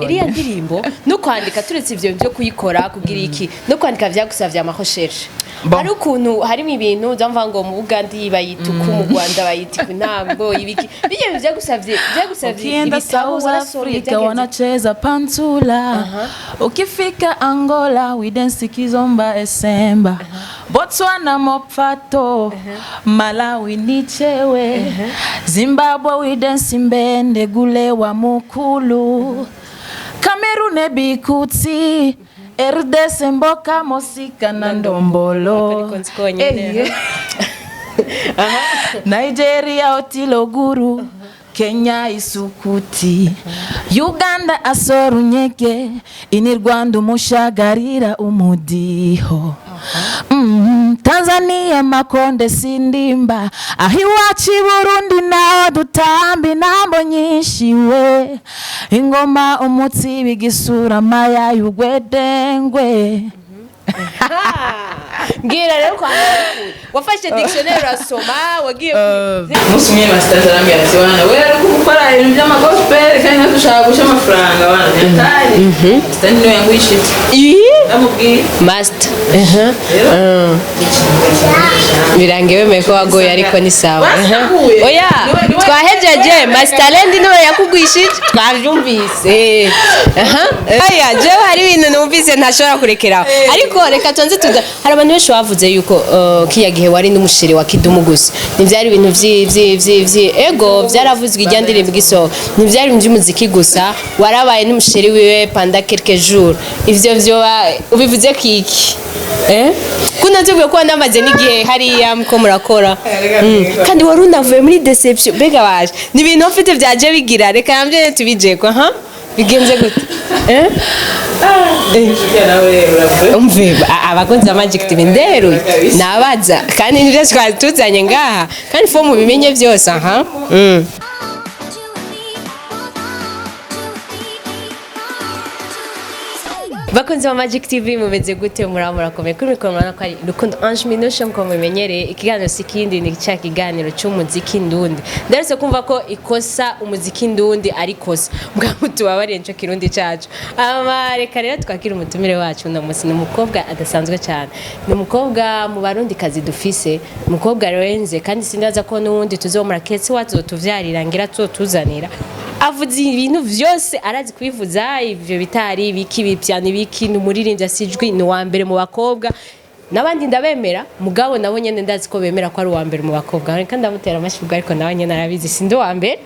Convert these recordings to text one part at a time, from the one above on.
iriya ndirimbo no kwandika turetse ivyo byo kuyikora kugira iki no kwandika vyagusavye amahosheshe hari ukuntu harimo ibintu zamva ngo mu Buganda bayituku mu Rwanda bayitiku ntabwo ibiki bije vyagusavye ibitabo Afrika wanacheza pantula ukifika Angola we dance kizomba esemba Botswana mopato Malawi nichewe Zimbabwe we dance mbende gule wa mukulu Cameroon bikuti RDC mboka mosika na ndombolo Nigeria otilo guru Kenya isukuti Uganda asorunyeke ini Rwanda umushagarira umudiho Tanzania makonde sindimba ahiwachi Burundi nao dutambi nambo nyinshi we ingoma umutsi bigisura maya yugwedengwe ngira rero kwa wafashe dictionnaire urasoma wagiye musumye master zaramye ati wana we ari gukora ibintu by'amagospel kandi nashaka gusha amafaranga wana natari stand no yanguishi amubwi master mirangewe meko wagoye ariko ni sawa oya twahejeje master land no yakugwishije twavyumvise aya je hari ibintu numvise ntashobora kurekeraho ariko reka tonze tuza hari abantu benshi bavuze yuko kiya gihe wari n'umushiri wa Kidumu gusa ntivyari ibintu vyi ego vyaravuzwe ijya ndirimbo giso ntivyari ibintu by'umuziki gusa warabaye n'umushiri wiwe pendant quelques jours ivyo vyo ubivuze kiki kuna tuvuye ko ndamaze n'igihe hariya mko murakora kandi wari unavuye muri deception bega baje ni ibintu ufite byaje bigira reka nambye tubijeko bigenze gute umve abakunzi ba Magic TV nderuye nabaza kandi nivyo twari tuzanye ngaha kandi fo mu bimenye byose bakunzi ba Magic TV mumeze gute murakomeye kuri mikorana ko ari Rukundo Ange Minosha mko mumenyereye ikiganiro sikindi ni cya kiganiro cy'umuziki ndundi ndaretse kumva ko ikosa umuziki ndundi ari kosa mbwa tubabariye nco kirundi cacu reka rero twakira umutumire wacu ndamusi ni umukobwa adasanzwe cyane ni umukobwa mu barundi kazi dufise umukobwa Lorenze kandi sindaza ko n'uwundi tuzomura ketse wazo tuvyarira ngira tuzanira avuze ibintu vyose arazi kwivuza ivyo bitari biki bipyana biki n'umuririmbyi asijwi ni wa mbere mu bakobwa nabandi ndabemera mugabo nabo nyene ndazi ko bemera ko ari wa mbere mu bakobwa kandi ndamutera amashurwe ariko nawe nyene arabizi sindi wa mbere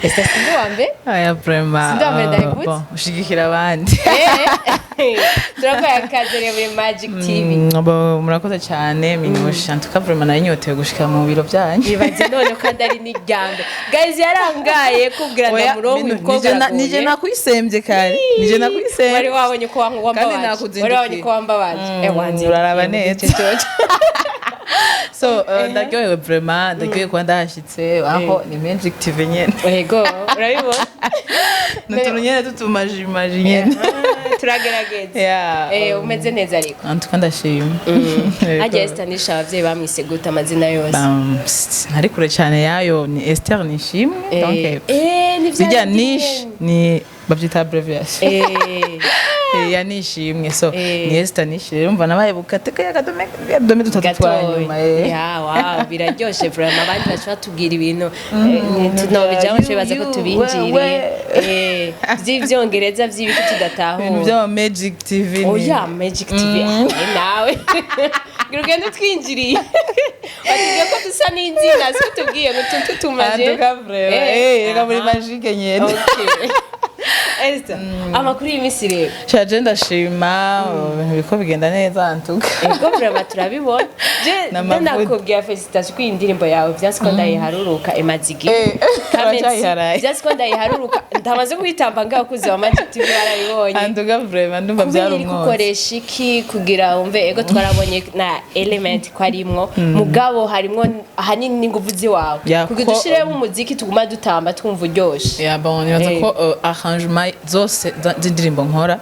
sindi wa mbere aya prema sindi wa mbere ndayikutse ushigikira abandi turakoye akazere muri Magic TV murakoze cyane Minosha ntuka vraiment narinyotewe gushika mu biro byanyu ibaze none ko ndari n'iryambe guys yarangaye kubwira ndamurongo umukobwa nije nakwisembye kare nije nakwisembye wari wabonye ko wambabaje wari wabonye ko wambabaje wanzi uraraba neza so ndagyohewe vraiment ndagyohewe kwa ndahashitse aho ni Magic TV nyene yego urabibona nutuntu nyene tutumaji nyene turagerageza umeze neza ariko antuka ndashima ajya estanisha abavyeyi bamwise gute amazina yose ari kure cyane yayo ni Esther Nishimwe donc bijya niche ni babyita abbreviation ya Nishimwe so ni Esther Nishimwe rero mva nabaye bukateka ya kadome dutatu twanyuma ya wow biraryoshe vraiment abandi bashobora tubwira ibintu tunobijamo cyo ko tubinjire by'ivyongereza by'ibiki tudataho bya Magic TV oya Magic TV nawe ngirugende twinjiriye bagiye ko dusa n'inzina tubwiye ngo tutumaje reka muri Magic nyene Esther amakuru y'imisi rero shaje ndashima biko bigenda neza antuka ego vraiment turabibona je nakubwiye felicitation kw'indirimbo yawe byasiko ndayiharuruka emazigi byasiko ndayiharuruka ndamaze kwitamba ngakuze wa Magic TV barayibonye antuka vraiment ndumva byarumwo gukoresha iki kugira umve ego twarabonye na element ko arimwo mugabo harimo ahanini n'inguvu ziwawe kugira dushiremo umuziki tuguma dutamba twumva uryoshe ya bon nibaza ko arrangement zose z'indirimbo nkora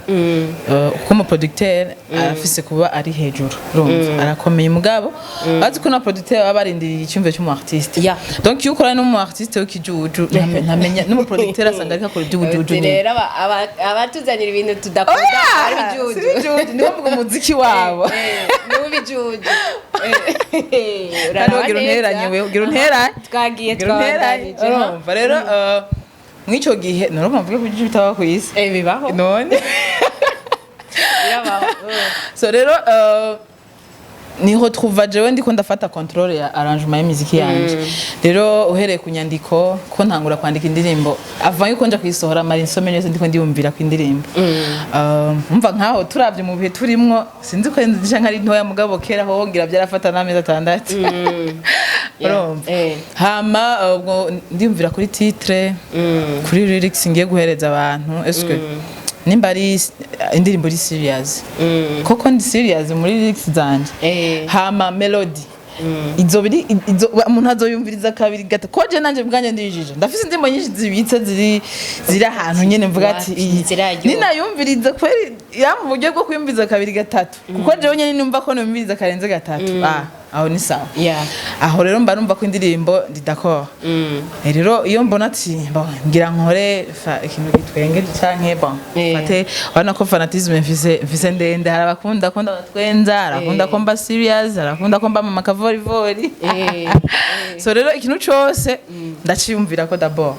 uko mu producteur afise kuba ari hejuru urumva arakomeye mugabo bazi ko na producteur aba arindiriye icyumve cy'umu artiste donc iyo ukora n'umu artiste w'ikijuju ntamenya n'umu producteur asanga ariko akora iby'ubujuju rero abatuzanira ibintu tudakunda ari ibyuju niho mvuga umuziki wabo n'ubijuju ugira unteranye twagiye twabandanije urumva rero mw'icyo gihe noroma mvuge ko igihe bitaba ku isi bibaho none birabaho so rero niho twuva jewe ndiko ndafata controle ya arrangement y'imiziki yanje rero uhereye ku nyandiko ko ntangura kwandika indirimbo avant yuko nja kuyisohora mari nsome neza ndiko ndiyumvira ku indirimbo umva nkaho turavye mu bihe turimwo sinzi ko ndisha nkari ntoya mugabo kera ho ngira byarafata n'amezi 6 hama ubwo ndiyumvira kuri titre kuri lyrics ngiye guhereza abantu est-ce nimba ari indirimbo iri serious koko ndi serious muri lyrics zanje hama melody izo biri umuntu azoyumviriza kabiri gata koje nanje bwanje ndijije ndafise indirimbo nyinshi zibitse ziri ahantu nyene mvuga ati ninayumviriza kweri yamu buryo bwo kuyumviriza kabiri gatatu kuko jewe nyene numva ko numviriza karenze gatatu aho ni sawa aho rero mba numva ko indirimbo ndi d'accord rero iyo mbona ati ngira nkore ikintu gitwengeje canke fate wana ko fanatisme mfise ndende harabakunda ko ndatwenza harakunda ko mba serious harakunda ko mba mama kavorivori so rero ikintu cyose ndaciyumvira ko d'abord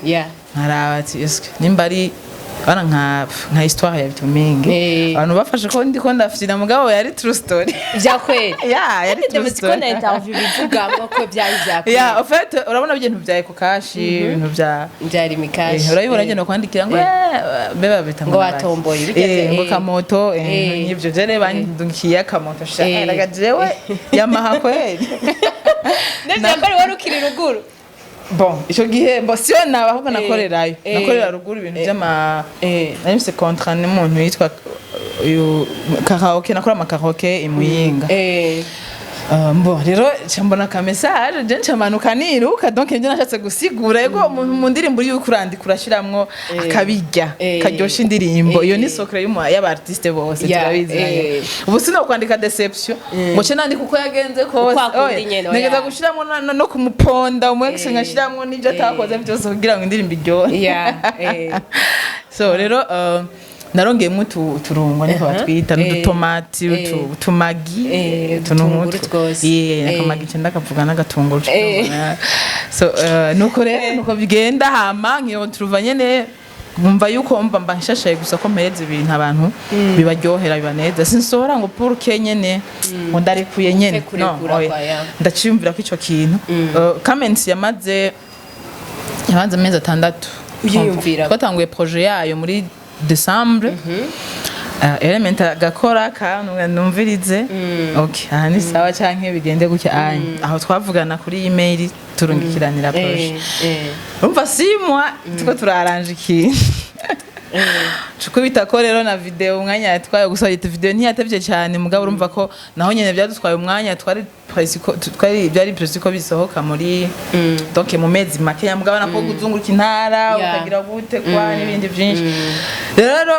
nkaraba ati eske nimba ari bana nka histoire ya Bitumingi abantu bafashe ko ndiko ndafitira mugabo yari true story bya kweli yari true story ndetse ko interview bivuga ko byari bya kweli en fait urabona ibintu bya ekokashi ibintu byari mikashi urabibona ngene kwandikira ngo beba bitanga ngo watomboye bigeze ngo kamoto n'ibyo jere bandunkiye kamoto shaka jewe yamaha kweli n'ibyambari wari ukiri ruguru bon icyo gihe siyo naba ahubwo nakorerayo nakorera ruguru ibintu by'ama narimse contrat n'umuntu yitwa karaoke nakora amakaraoke imuyinga bon rero cyambona ka message je ncamanuka niruka donc nje nashatse gusigura yego mu ndirimbo y'uko urandika urashiramwo akabijya karyosha indirimbo iyo ni socre y'aba artiste bose turabizi ubu sino kwandika deception ngo cyo nandika uko yagenze kose negeza gushiramwo no kumuponda umwexe ngashiramwo n'ibyo atakoze byose kugira ngo indirimbo iryohe so rero narongeyemo uturungo niko batwita n'udutomati utumagi utununguru twose akamagi cyenda kavuga n'agatunguru so nuko rero nuko bigenda hama nkiyo turuva nyene nkumva yuko mba nshashaye gusa ko mpereza ibintu abantu bibaryohera bibaneza sinsohora ngo pour kenyene ngo ndarekuye nyene no ndaciyumvira ko ico kintu comments yamaze amezi 6 uyiyumvira ko tanguye projet yayo muri Decembre element agakora numvirize okay aha ni sawa canke bigende gutya aho twavugana kuri email turungikiranira projet umva simwa tuko turaranje ikintu Chukubita ko rero na video umwanya yatwaye gusa yita video ntiyatevye cyane mugabo urumva ko naho nyene byadutwaye umwanya twari byari presiko bisohoka muri donc mu mezi make ya mugabo nako guzunguruka intara ukagira gute kwa n'ibindi byinshi rero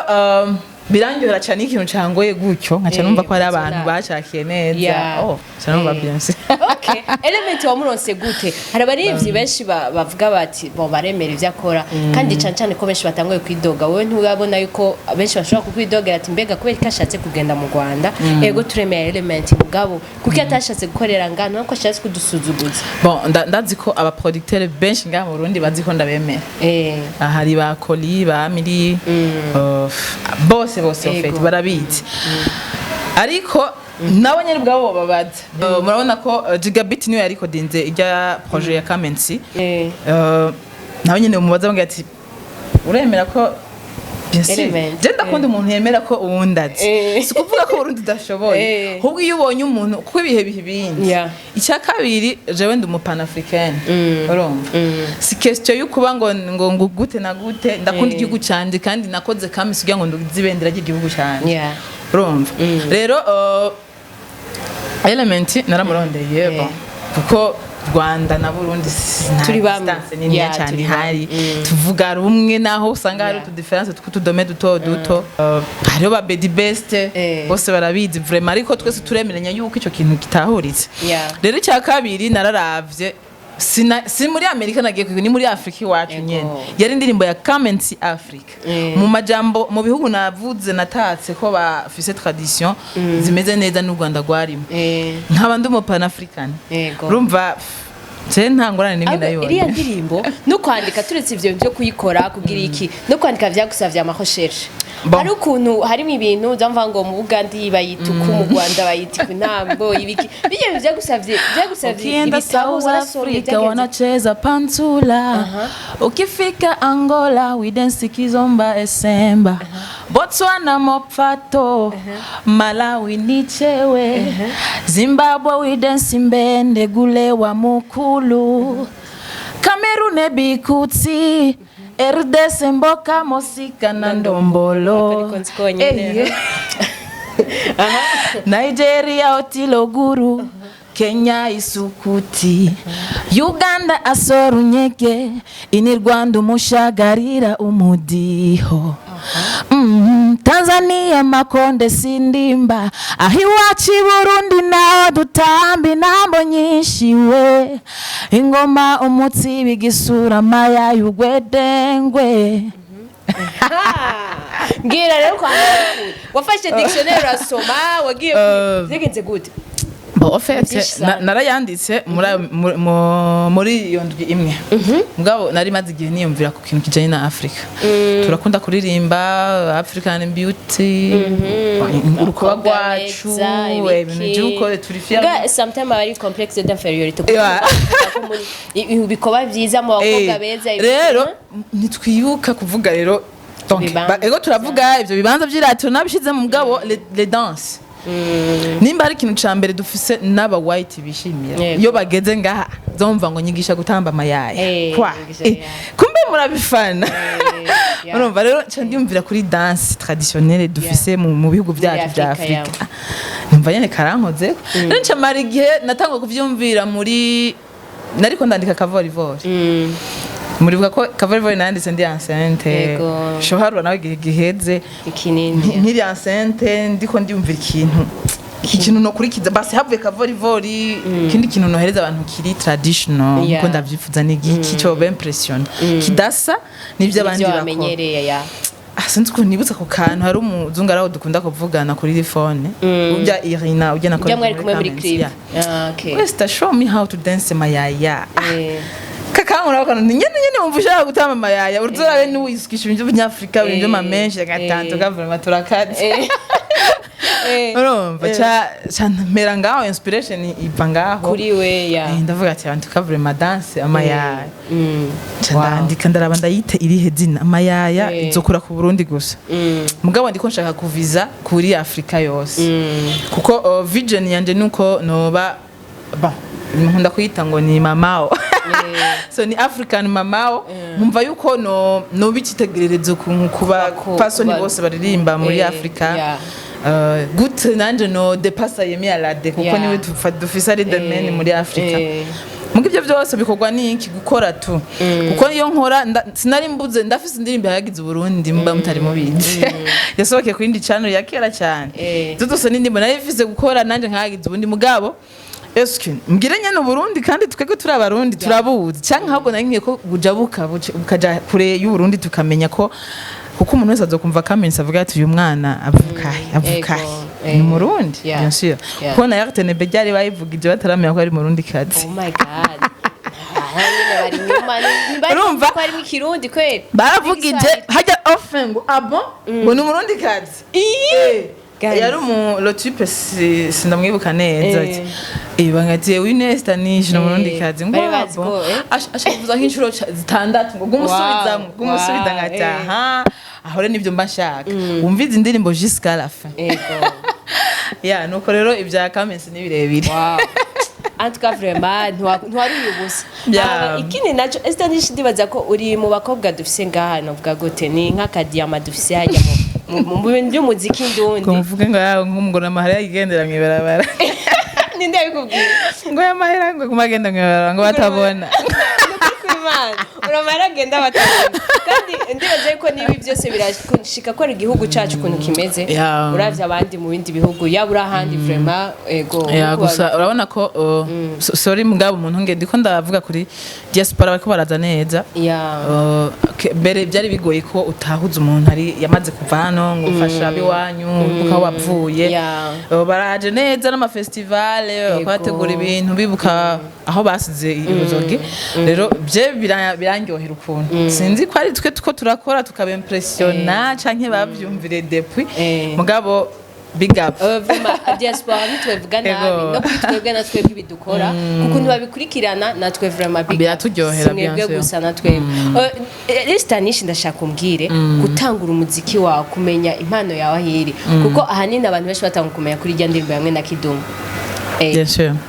birangirira cyane ikintu cangoye gutyo nkaca numva ko ari abantu bacakiye neza cyane bien okay element wa muronse gute harabarivyi benshi bavuga bati bo baremera ivyo akora kandi cyane ko benshi batangoye kwidoga wowe ntubabona yuko benshi bashobora kukwidogera ati mbega kubera kashatse kugenda mu Rwanda ego turemera element mugabo kuko atashatse gukorera ngano ko ashatse kudusuzuguza bon ndazi ko aba producteur benshi nga mu Burundi bazi ko ndabemera ahari ba Koli ba Amiri bose ofete barabizi ariko nabo nyene bwabo babaza murabona ko Gigabit niyo yariko dinze ijya projet ya Kamensi nabo nyene umubaza bangira ati uremera ko je ndakunda umuntu yemera ko uwundazi si kuvuga ko Burundi udashoboye ahubwo iyo ubonye umuntu kuko ibihe bihibindi icya kabiri jewe ndi umupanafricaine urumva si question yo kuba ngo gute na gute ndakunda igihugu canje kandi nakoze Kamisi kugira ngo nduzibendera ry'igihugu canje urumva rero element naramurondeye kuko Rwanda na Burundi turi bamwe nini cyane hari tuvuga rumwe naho usanga hari utu difference tw'utudome duto duto hariho ba Bedi Best bose barabizi vraiment ariko twese turemeranya yuko icyo kintu kitahuritse rero icya kabiri nararavye si muri Amerika nagiye ni muri Afrika iwacu nyene yari indirimbo ya Comments Africa mu majambo mu bihugu navuze natatse ko bafise tradition zimeze neza n'u Rwanda rwarimo nkaba ndi mu Pan African urumva je ntangorane nimwe nayo iriya ndirimbo no kwandika turetse ivyo byo kuyikora kugira iki no kwandika vyagusavye ama recherche hari ukuntu harimo ibintu uzamva ngo mu Buganda bayita ku mu Rwanda bayita intambo ibiki bijye vyagusavye ibitabo Afrika wanacheza pantula ukifika Angola we dance kizomba esemba Botswana mopato Malawi nichewe Zimbabwe we dance mbende gule wa mukulu Cameroon bikuti RDC mboka mosika na ndombolo Nigeria otilo guru Kenya isukuti Uganda asoru nyeke ini Rwanda umushagarira umudiho Tanzania makonde sindimba ahiwachi Burundi nao dutambi nambo nyinshi we ingoma umutsi bigisura maya yugwedengwe ngira rero kwa wafashe dictionnaire urasoma wagiye zegenze gute en fait narayanditse muri iyo ndwi imwe mugabo nari maze igihe niyumvira ku kintu kijanye na Africa turakunda kuririmba African beauty urukuba rwacu ibintu by'uko turi fier sometimes ari complexe d'infériorité bikoba byiza mu bakobwa beza rero nitwiyuka kuvuga rero donc ego turavuga ivyo bibanza by'iratiro nabishize mu mugabo les danses nimba hari ikintu ca mbere dufise n'aba white bishimira iyo bageze ngaha zomva ngo nyigisha gutamba amayaya kwa kumbe murabifana urumva rero ndiyumvira kuri danse traditionnelle dufise mu bihugu byacu bya Afrika numva nyene karankoze rero ncamara igihe natangwa kuvyumvira muri nariko ndandika kavorivori muribuka ko kavorivori nanditse ndi enceinte shoharwa nawe giheze ikinini nkiri enceinte ndiko ndiyumvira ikintu no kurikiza basi havuye kavorivori ikindi kintu nohereza abantu kiri traditional nko ndavyifuza n'igiki cyo impression kidasa nivyo abandi bakora sinzi ko nibutsa ko kantu hari umuzungu araho dukunda kuvugana kuri phone ujya Irina ujya na muri clip okay west show me how to dance mayaya kakamura bakana nyene umva ushaka gutamba amayaya uruzorabe ni wisikisha ibintu by'Afrika ibintu mamenshi agatanto gavuma turakatse urumva cha mera ngaho inspiration iva ngaho kuri we ndavuga ati abantu kavure dance amayaya ndandika ndaraba ndayite irihe zina amayaya izokura ku Burundi gusa mugabo ndiko nshaka kuviza kuri Afrika yose kuko vision yanje nuko noba nkunda kuyita ngo ni mamao so ni African mamao mumva yuko no bicitegererezo kuba person bose baririmba muri Afrika gute nanje no depassa Yemi Alade kuko niwe dufisa ari the man muri Afrika mugivyo byose bikorwa n'iki gukora tu kuko iyo nkora sinari mbuze ndafise indirimbo yagize Burundi mba mutari mubizi yasohoke ku indi channel ya kera cyane tutose n'indimbo nari mfise gukora nanje nkagize ubundi mugabo Eske mbwire nyene Burundi kandi tukego turi abarundi turabuzi canke ahubwo nangiye ko bujabuka bukaja kure y'u Burundi tukamenya ko kuko umuntu wese azokumva Comments avuga ati uyu mwana avuka ni Murundi bien sûr ko na yarte ne bejari bayivugije bataramenya ko ari Murundi kazi oh my god bari nyuma urumva ko ari mu Kirundi kweli baravugije hajya ofengo abo ngo ni Murundi kazi yari lo type sindamwibuka neza bangatiye winesta nishi no Murundi kazi ngo abo ashavuza nk'inshuro zitandatu ngo gumusubiza ngataha ahore nivyo mbashaka umvize indirimbo jusqu'à la fin nuko rero ibya Comments ni birebire en tout cas vraiment ntwari ubusa ikindi naco estanish ndibaza ko uri mu bakobwa dufise ngaha novuga gute ni nk'akadiyama dufise hajya mu bintu by'umuziki ndundi kumvuga ngo nk'umugore amahari yagendera mwibarabara ninde yabikubwiye ngo yamahera ngo kumagenda ngo batabona uramara agenda batabona kandi ndibaza yuko nibi byose birashika ko ari igihugu cacu ukuntu kimeze uravye abandi mu bindi bihugu yaba uri ahandi vraiment ego gusa urabona ko sorry mugabo umuntu nge ndiko ndavuga kuri diaspora bariko baraza neza mbere byari bigoye ko utahuza umuntu ari yamaze kuva hano ngo ufasha biwanyu uko wavuye baraje neza n'amafestivale bategura ibintu bibuka aho basize ibizogi rero bye birangyohera ukuntu sinzi ko ari twe tuko turakora tukabimpressiona canke bavyumvire depuis mugabo big up vraiment diaspora nitwevuga nabi no kwitwebwa natwe bidukora kuko ntibabikurikirana natwe vraiment big up biraturyohera bien gusa natwe Estanish ndashaka kumbwire gutangura umuziki wawe kumenya impano yawe ahiri kuko ahanini abantu benshi batanga kumenya kuri rya ndirimbo yamwe na Kidumu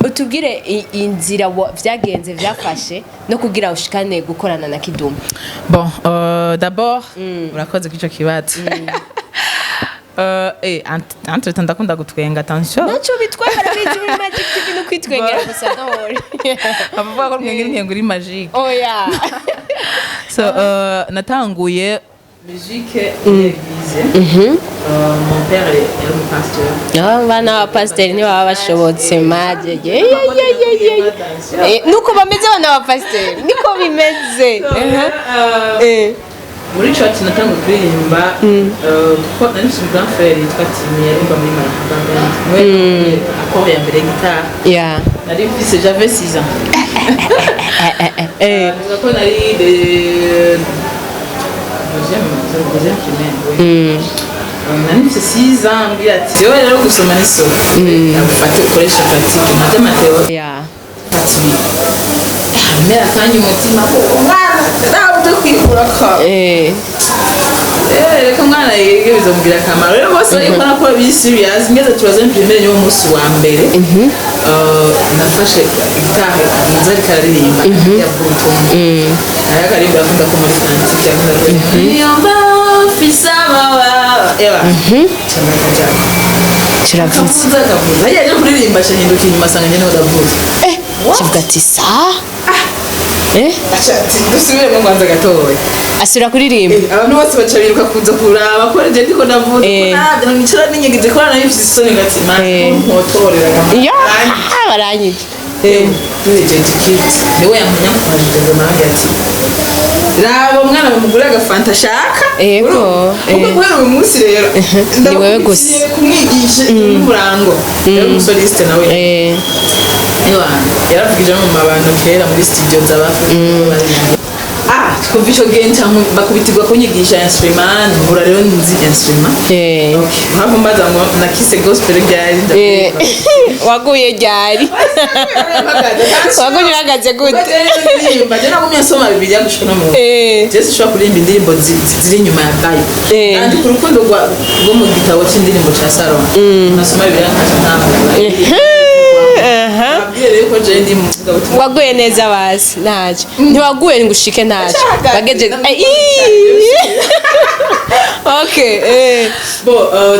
utubwire inzira vyagenze vyafashe no kugira ushikane gukorana na Kidumu. Bon d'abord urakoze kico kibazo entre temps ndakunda gutwenga attention naco bitwara bizi muri Magic TV no kwitwengera gusa dore avuga ko nkengo uri magic oya so natanguye musique église mon père est un pasteur bana pasteur ni baba bashobotse maje nuko bameze bana pasteur niko bimeze muri church natanguye kuririmba kuko nari sur grand frère yitwa Timmy yarimba muri Maracaba we akora ya mbere guitar nari mfise j'avais 6 ans ko nari de deuxième primaire nari mfise 6 ans mbira ati yo rero gusoma n'isomo nabafata ukoresha pratique mathématique patbi mera kandi umutima ko umwana ndabuze kwiguraka reka umwana yige bizomubwira akamaro rero bose bariko nakora biri serious ngeze troisième primaire niwo munsi wa mbere nafashe gitare nzari karirimba ya Bruton nayo karirimba akunda ko muri France cyangwa ko niyomba fisa baba ewa kiravuze yaje kuririmba shahinduka inyuma sanga nyene udavuze kivuga ati sa achati dusubire mu Rwanda gatoya asura kuririmba abantu bose baca biruka kuza kuraba ko je ndiko ndavuze nabyo nicara ninyegeze ko nari mfise isoni gatima nkotorera baranyije je tikiti niwe yamenya ko kwajije nange ati rabo mwana bamugura agafanta shaka yego uko kwera uyu munsi rero ni wewe gusa kumwigisha umurango rero umusoliste nawe yaravugije mu mabanga kera muri studio z'Abafrika twumva ico genca bakubitirwa kunyigisha instrument mbura rero nzi instrument mpamvu mbaza ngo nakise gospel ryari waguye ryari waguye uhagaze gute mbaje nagumye nsoma Bibiliya gushika no mu Yesu shobora kuririmba indirimbo ziri inyuma ya Bible kandi ku rukundo rwo mu gitabo c'indirimbo ca Salomo nasoma Bibiliya nkaca waguye neza basi ntaje ntiwaguye ngo ushike ntaje bageje okay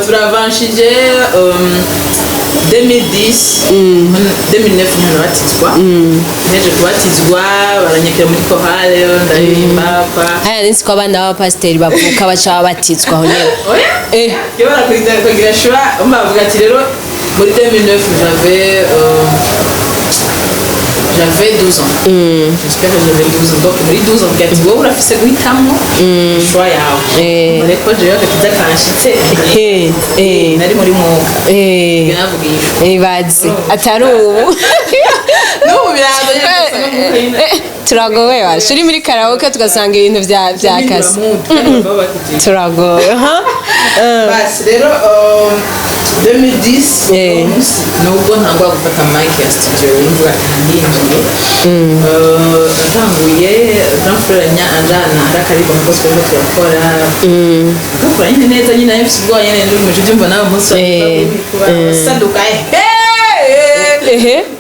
turavanshije 2010 2009 narabatizwa neje kubatizwa baranyekera muri chorale ndaririmba haya nisi ko abana b'abapasiteri bavuka baca babatizwa aho nyene yo barakugira shura mbavuga ati rero muri 2009 j'avais 12 ans. J'espère que j'avais 12 ans. Donc, muri 12 ans, gati wowe urafise guhitamo choix yawe. Ariko je yakakiza kanshitse. Nari muri mwuka. Navugisha. Bazi. Atari ubu. N'ubu biraza turagowe washe uri muri karaoke tugasanga ibintu byakase. Turagowe. Basi rero 2010 nubwo ntangwa gufata mic ya studio imvuga ntingiye natanguye Grand Frère Anjana arakariba mu gospel cyo turakora gakora nyine neza nyine afite ubwo nyine ndi mu cyumba nawe umunsi saduka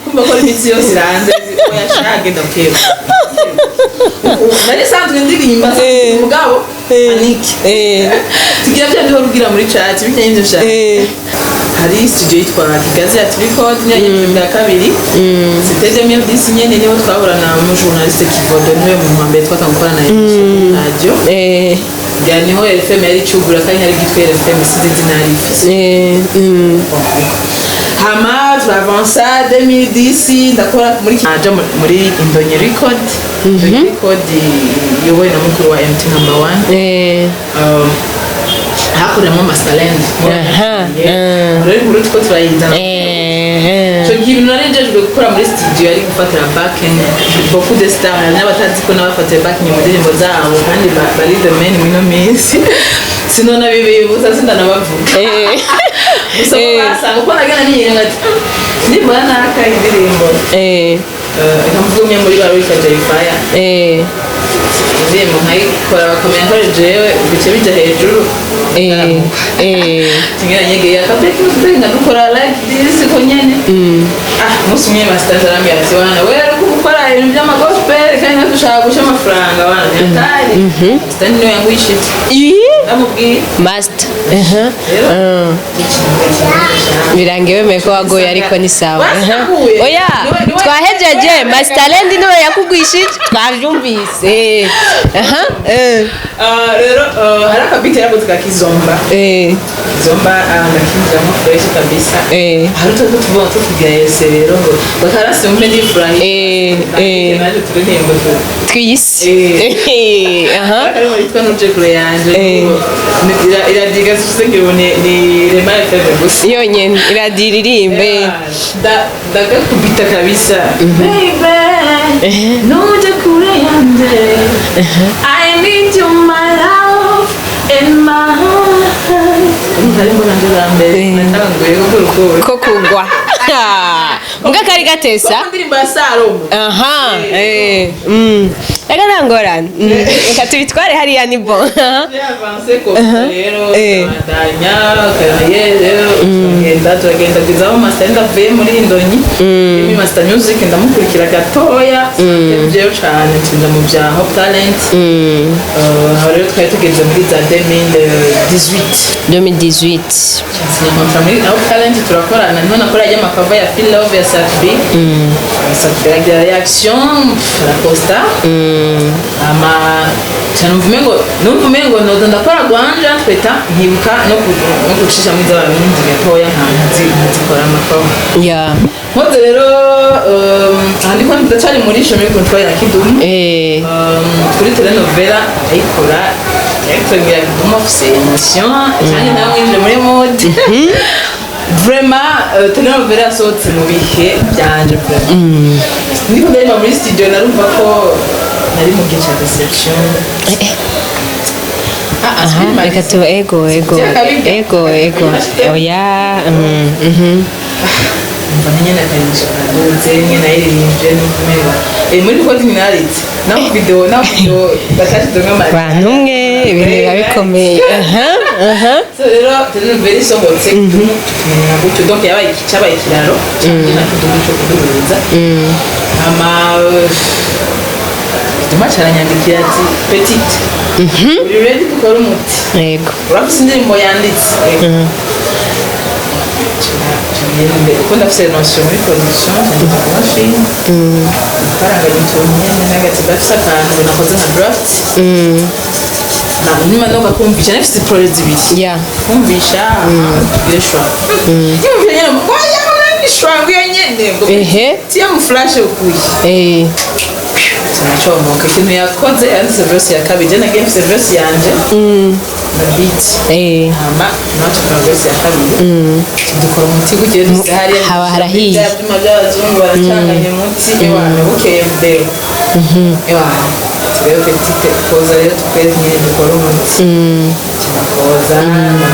kumva ko imitsi yose iranze yashaka ndakeba nari sanzwe ndirimba umugabo aniki tugira byo ndiho rugira muri chat bijyanye n'ibyo shaka hari studio yitwa Kigazi at Record nyanye bwa kabiri c'était 2010 nyene niho twahorana mu journaliste Kivodo niwe mu mwambere twatangukora na radio ya niho FM yari cyugura kandi hari gitwere FM sizi nari hama turavansa 2010 ndakora muri Indonye Record Record yowe na mukuru wa MT number 1 hakuremo Masterland rero muri two turayindana so gihe narengejwe gukora muri studio yari gufatira backing beaucoup de stars n'abatazi ko nabafatira backing mu ndirimbo zabo kandi bari the main mino minsi sino nabibibuza sindanabavuga gusa basanga ko nagana niye ngati ndibona naka indirimbo ikamvumye muri baro ikajayifaya indirimbo nkayikora bakamenya ko ari jewe bice bija hejuru tingera nyegeye akapeki utenga dukora like this ko nyene musi mwe master zarami ati wana wera gukora ibintu by'amagospel kandi natushaka gusha amafaranga wana nyatari stand no yangu ishit amubwi master birangewe meko wagoye ariko ni sawa oya twahejeje Masterland niwe yakugwishije twavyumvise rero hari akabiti yako tukakizomba zomba ndakinja mu fresh kabisa hari utwo tubona tukigayese rero ngo bakarase umpe ni furahi naje turihembo twisi ari muri twa nuje kure yanje iradiga susengero ni remare febe gusa yonyene iradiririmbe ndagakubita kabisa baby nuje kure yanje I need you my love in my heart ko kugwa mbwa kari gatesa reka ntangorane reka tubitware hariya ni bon turagenda kwizaho Master ndavuye muri Indonyi Master Music ndamukurikira gatoya byeyo cyane nsinda mu bya Hope Talent rero twari tugeze muri za 2018 muri Hope Talent turakorana niho nakora y'amakava ya Feel Love ya Satbi Satbi ya reaction la Costa ama numvume ngo nodo ndakora gwanja tweta nkibuka no kucisha muri za bindi gatoya nkazikora amakava Moze rero andiko ndacari muri shomeri control ya Kidumu kuri telenovela ayikora yakwemera Kidumu ofise émission cyane nawe nje muri mode vraiment telenovela yasohotse mu bihe byanje vraiment ndiko ndari muri studio narumva ko nari mu gihe cya reception reka tuba ego oya Mfanya kanyisha nduze na ile nje n'umwe muri ko tinaritse na video batatu donga mari bantumwe ibintu bikomeye so rero tene very sohotse na gutyo donc yabaye kiraro na kudumu cyo kudubuza ama Tumachara nyandikira ati petite uri ready gukora umuti yego urafise indirimbo yanditse Quando a você nosso muri production ndikora film karanga gitumye nagati bafisakana nakoze nka draft na nyuma no bakumvisha nafite project zibiri kumvisha bireshwa yumvira nyine moya muri shwangu yonyene ngo tiya mu flash ukuye tunachomoka ikintu yakoze yanditse verse ya kabiri je nagiye mfise verse yanje na beat ama nacho kwa verse ya kabiri dukora umuti gutye dusahari haba harahiye byatuma by'abazungu baracanganya umuti ewana bukeye mbere ewana rero petite koza rero twese nyine dukora umuti kinakoza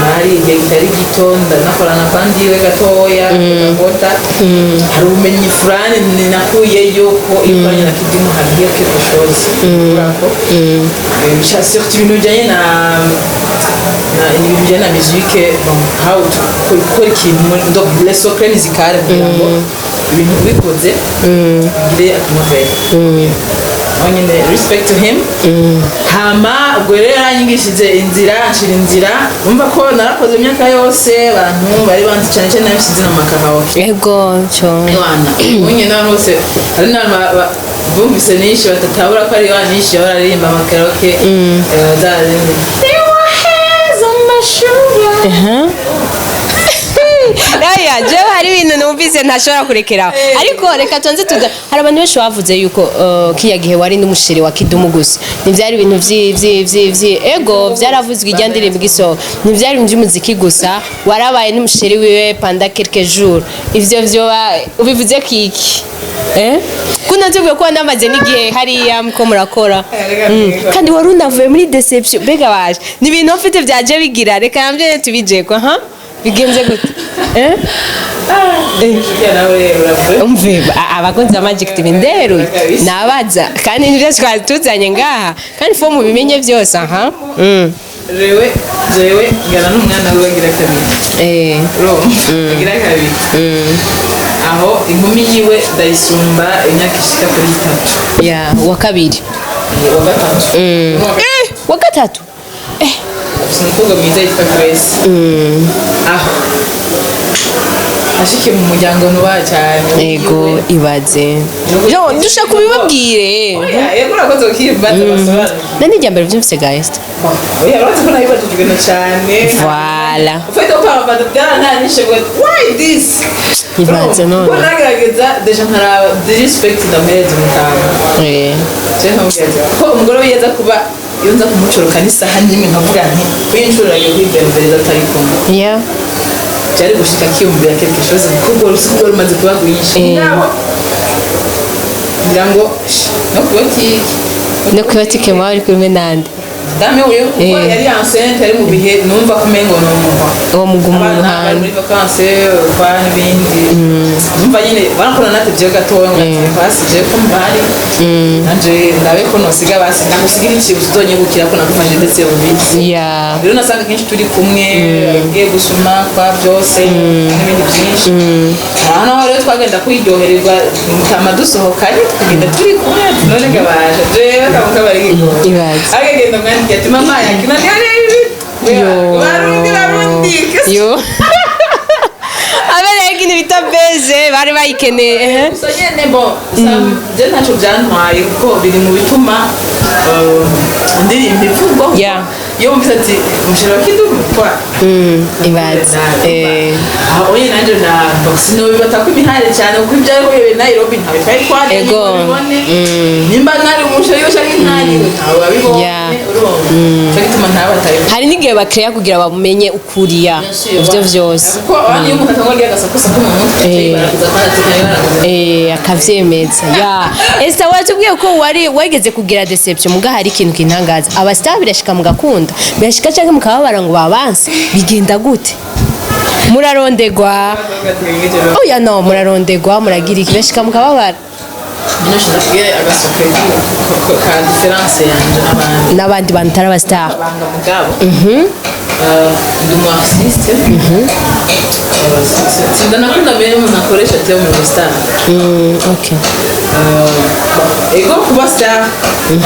mari igihe kitari gito ndanakorana kandi we gatoya gakota hari ubumenyi fulani ninakuyeyo ko ikoranye na Kidumu hagiye kikoshozi urako bishashe ibintu bijyanye na ibintu bijyanye na musique how to gukora ikintu donc les secrets musicales kugira ngo ibintu bikoze ngire atmosphere nyine respect to him hama ubwo rero yaranyigishije inzira nshira inzira umva ko narakoze imyaka yose abantu bari banzi cyane cyane nabishyize no makaraoke yego cyo mwana unye nawe bose hari n'aba bumvise nishi batatabura ko ari wanishi bararirimba makaraoke darling they were hairs on my shoulder Aya, je hari ibintu numvise ntashobora kurekeraho. Ariko reka tonze tuza. Hari abantu benshi bavuze yuko kiya gihe wari n'umushiri wa Kidumu gusa. Nivyari ibintu vyi ego vyaravuzwe ijya ndirimbo giso. Nivyari ibintu by'umuziki gusa. Warabaye n'umushiri wiwe pendant quelques jours. Ivyo ubivuze kiki? Kuna tuvuye ko namaze n'igihe hariya mko murakora. Kandi wari unavuye muri deception. Bega waje. Ni ibintu mfite vyaje bigira. Reka namje tubijeko, ha? Bigenze gute? Umve abakunzi ba Magic TV nderuye nabaza kandi nivyo twatuzanye ngaha kandi fo mu bimenye byose aha jewe ngana n'umwana we gira kabiri gira kabiri aho inkumi yiwe ndayisumba imyaka ishika kuri 3 ya wa kabiri wa gatatu umukobwa mwiza yitwa Grace aho ashike mu muryango nuba cyane yego ibaze jo ndusha kubibabwire yego urakoze ukimbaza basora nani jambere byumvise guys oya urakoze ko nabibajijwe na cyane voilà ufite ko abana byaranishe ngo why this ibaze none ko nagerageza deja ntara disrespect ndamuhereza umutanga cyane ko umugore we yaza kuba yonza kumucuruka n'isaha n'imwe nkavuga nti kuyinshurira yo kwibembereza atari kumwe yeah cyari gushika kiyumvira quelque chose kuko rusuko rumaze kuba guhisha ngira ngo no kubatike mwari kumwe nande dame uyo ko yari enceinte yari mu bihe numva ko mengo no muha uwo mugumu ruhande muri vacances kwa n'ibindi numva nyine barakora natevye gatoya ngo basije ko mbari nanje ndabe ko nosiga basi ndagusigira iki uzonyegukira ko nakufanje ndetse ubizi ya rero nasanga kenshi turi kumwe ngiye gusoma kwa byose n'ibindi byinshi hano rero twagenda kwiryohererwa mutama dusohokanye tugenda turi kumwe none gabaje je akamuka bari ibaze agenda mwandi ati mama yakina yo abere yagine bita beze bari bayikeneye so nyene bon je ntacho byantwaye kuko biri mu bituma indirimbo ivugwa yo mbisa ati mushira Kidumu kwa ibaze aho nyine nanje na boxino bibata ko imihare cyane kuko ibyo ari byo Nairobi ntawe twari kwari nimba nari umushira yo shaka intani ntawe babibonye urumva bituma ntabataye hari n'igihe bakreya kugira bamumenye ukuriya ivyo vyose ko abandi yo mukata ngo gasakosa ko mu mutwe barakuza kwaratika akavyemeza ya Esther watubwiye ko wari wageze kugira deception muga hari ikintu kintangaza abastar birashika mugakunda birashika cyangwa mukababara ngo babanse bigenda gute murarondegwa oya no murarondegwa muragira iki birashika mukababara nashaka agasoke ka difference yanje n'abandi bantu tara abastar banga mugabo ndumu artiste sindanakunda mbere umuntu akoresha teo mu star okay ego kuba star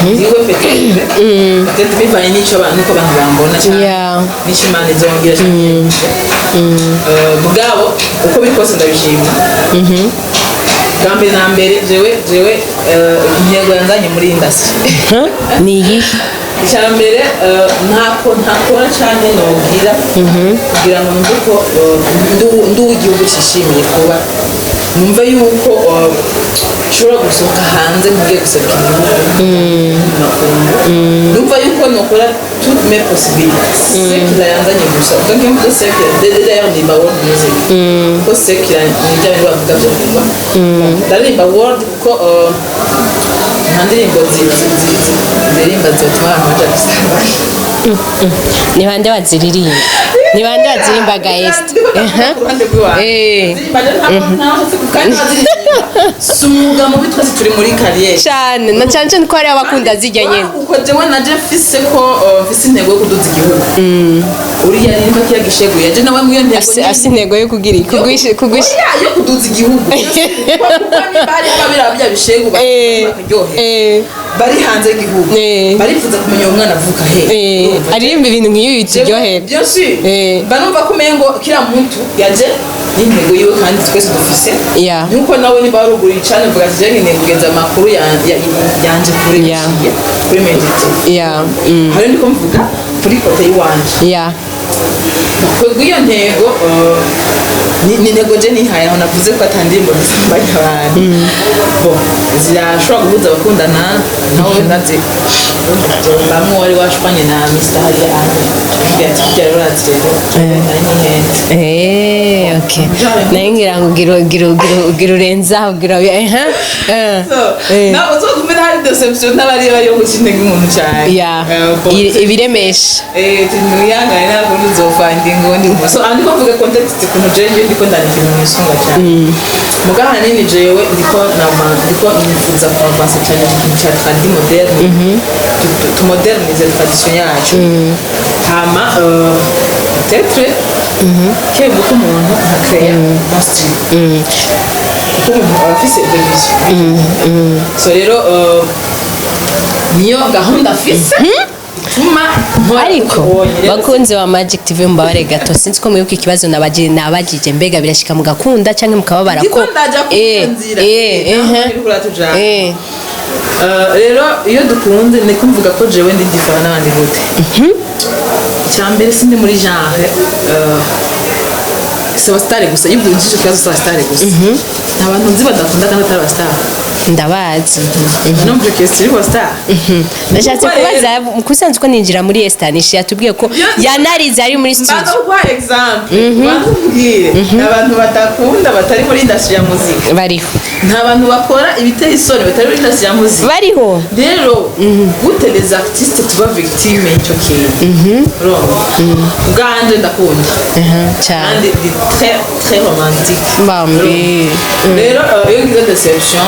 niwe peut-être bivanye n'icyo abantu ko abantu bambona cyane n'ishimana izongera mugabo uko bikose ndabishima gambe na mbere jewe intego yanzanye muri industry ni iyi icyara mbere ntakora cyane nobwira kugira ngo numve ko ndi uw'igihugu cyishimiye kuba numve yuko ushobora gusohoka hanze mugiye guserukira igihugu numva yuko nokora toutes mes possibilités sekira yanzanye gusa donc iyo mvuze sekira d'ailleurs ndimba world music ko sekira nijya bindi bavuga byo kuba ndarimba world kuko nta ndirimbo ndirimba zituma abantu baja gusaba ni bande baziririmba ni bande bazirimbaga Esther sumuga mu bitwese turi muri carrière cyane na cyane ko ari abakunda zijya nyene uko jewe naje mfise ko mfise intego yo kuduza igihugu uriya nimba kiya gishego yaje nawe mwiyo ntego asi intego yo kugira kugwisha yo kuduza igihugu bari babira bishego bakaryohe bari hanze y'igihugu barifuza kumenya umwana avuka he aririmba ibintu nk'iyo bituryohera bien sûr banumva ko mengo kila muntu yaje n'intego yiwe kandi twese dufise nuko nawe niba waruguriye cyane uvuga ati je nkeneye kugeza amakuru yanje kuri mediti hari ndiko mvuga kuri kote yiwanje kwego iyo ntego ni ntego je nihaye aho navuze ko atandirimbo zisambanya abantu zirashobora guhuza abakundana nawe ndazi bamwe wari washwanye na Mr. Hariya ane yatubwira uratse okay naye ngira ngo ugira urenza ugira nawe uzokumena hari deception n'abari bari gushinga umuntu cyane ibiremesha tinuyangane ntabwo uzofanda ingondi so andiko mvuga context kuno jeje ndiko ndandikira mu isonga cyane mugaha nini jewe ndiko nifuza kwambaza cyane ikintu cya tradi moderne tumodernize tradition yacu hama peut-être kebo ko umuntu akreya basti kuko umuntu afise vision so rero niyo gahunda afise ariko bakunze wa Magic TV mbabare gato sinzi ko mwibuka ikibazo nabagije mbega birashika mugakunda canke mukababara ko rero iyo dukunze ni kumvuga ko jewe ndi different n'abandi gute cyambere sindi muri genre c'est star gusa ibyo njije kazo sa star gusa abantu nzi badakunda kandi atari star ndabazi nombre question wa star ndashatse kubaza kusanzwe ko ninjira muri Estanish yatubwiye ko yanarize ari muri studio bado kwa example bakubwire abantu batakunda batari muri industry ya muzika bariho nta bantu bakora ibiteye isoni batari muri industry ya muzika bariho rero gute les artistes tuba victime icyo kintu bwanje ndakunda cyane très très romantique bambi rero iyo ngize deception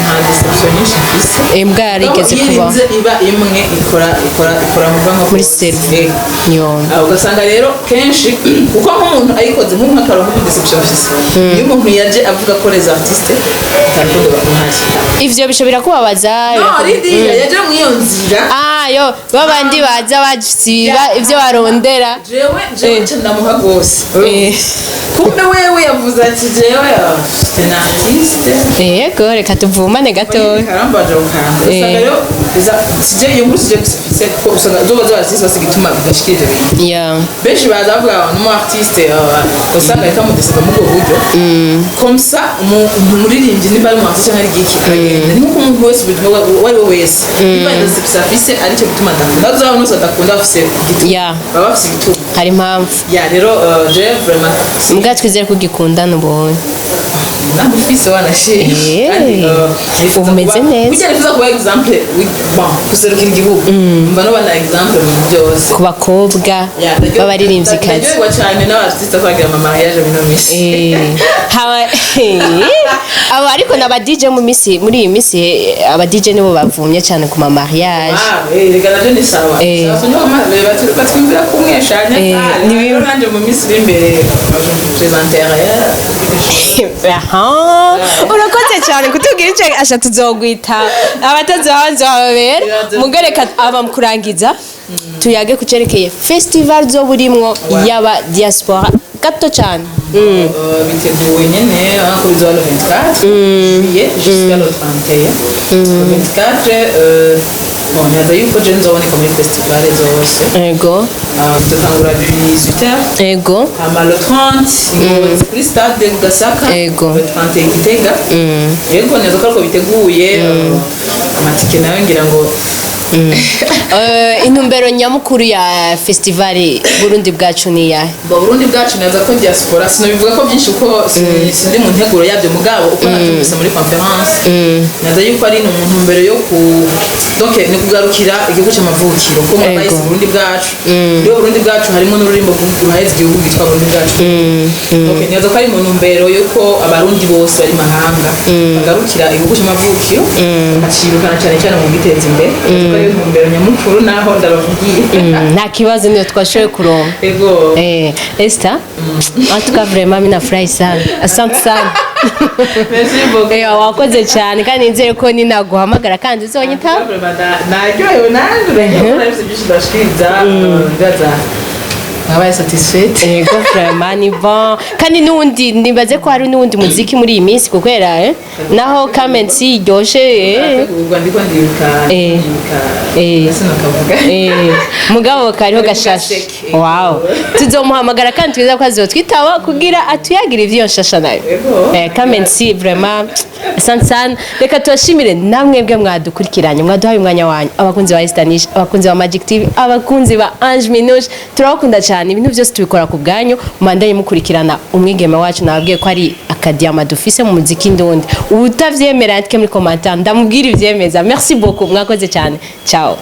nta deceptionisha ise imbwa yarigeze kuba iba imwe ikora mu banko muri serve ugasanga rero kenshi kuko nk'umuntu ayikoze nk'umwakaro muri deception ise iyo umuntu yaje avuga ko les artistes tarundo bakuhashira ivyo bishobora kubabaza no ridiya yaje mu iyo nzira yo babandi baza basiba ivyo barondera jewe ndamuha gose kumbe wewe yavuze ati jewe c'est un artiste yego reka tuvumane gato karambaje ukanda usanga rero sije iyo muri sije gusifise ko usanga zoba z'artiste basigituma bigashikije benshi baza bavuga no artiste usanga reka mu disiba mu buryo comme ça umuririmbyi niba ari mu artiste cyangwa igiki ni nko umuntu wese wari wese niba ndasifise afise ari cyo gituma ndakunda uzaba nusa ndakunda afise igituma baba afise igituma hari impamvu rero je vraiment mbwa twizere ko gikundana ubonye namufise wanashije umeze neza bijya nifuza kuba example kuserukira igihugu mba no bana example mu byose ku bakobwa b'abaririmbyikazi ndagirwa cyane n'abartiste twagira ama mariage bino misi abo ariko n'aba DJ muri iyi misi aba DJ nibo bavumye cyane ku ma mariage rega nabyo ni sawa batwumvira kumweshanya niba nanje mu misi iri imbere présenter urakoze cyane kutubwira icyo asha tuzogwita abatazabanza babera mugereka aba kurangiza tuyage kucerekeye festival zo burimwo yaba diaspora gato cyane biteguwe nyene kuri zo 24 juillet jusqu'à le 31 24 bon nyaza yuko je nzoboneka muri festival zose ego tutangura 18h ego ama le 30 ingozi kuri stade Gasaka ego le 31 Gitega ego nyaza ko biteguye amatike nayo ngira ngo intumbero nyamukuru ya festival Burundi bwacu ni ya Burundi bwacu naza ko diaspora sinabivuga ko byinshi uko sindi mu nteguro yabyo mugabo uko natumvise muri conference naza yuko ari intumbero yo ku donc ni kugarukira igihugu cy'amavukiro ko mu bayise Burundi bwacu iyo Burundi bwacu harimo n'ururimbo ruheze igihugu gitwa Burundi bwacu donc naza ko ari mu ntumbero yuko abarundi bose bari mahanga bagarukira igihugu cy'amavukiro bakirukana cyane cyane mu giteza imbere ntumbero nyamukuru naho ndabavugiye nta kibazo niyo twashoboye kuronka ego Esther en tout cas vraiment mimi nafurahi sana asante sana merci beaucoup wakoze cyane kandi nizere ko ninaguhamagara kandi uzonyita naryohewe nanjye urabona byinshi ndashikiriza ndaza abaye satisfaite ego vraiment ni bon kandi nundi nibaze ko hari nundi muziki muri iyi minsi kukwera naho comments iryoshe ubwo ndiko ndibuka sinakavuga mugabo kariho gashashe wow tuzomuhamagara kandi twiza ko azotwitaba kugira atuyagira ivyo nshasha nayo comments vraiment asante sana reka tubashimire namwebwe mwadukurikiranye mwaduhaye umwanya wanyu abakunzi ba Estanish abakunzi ba Magic TV abakunzi ba Ange Minouche turabakunda cyane ibintu byose tubikora ku bwanyu mumandanye mukurikirana umwigeme wacu nababwiye ko ari akadiyama dufise mu muziki ndundi ubutavyemera yandike muri commentaire ndamubwira ivyemeza merci beaucoup mwakoze cyane ciao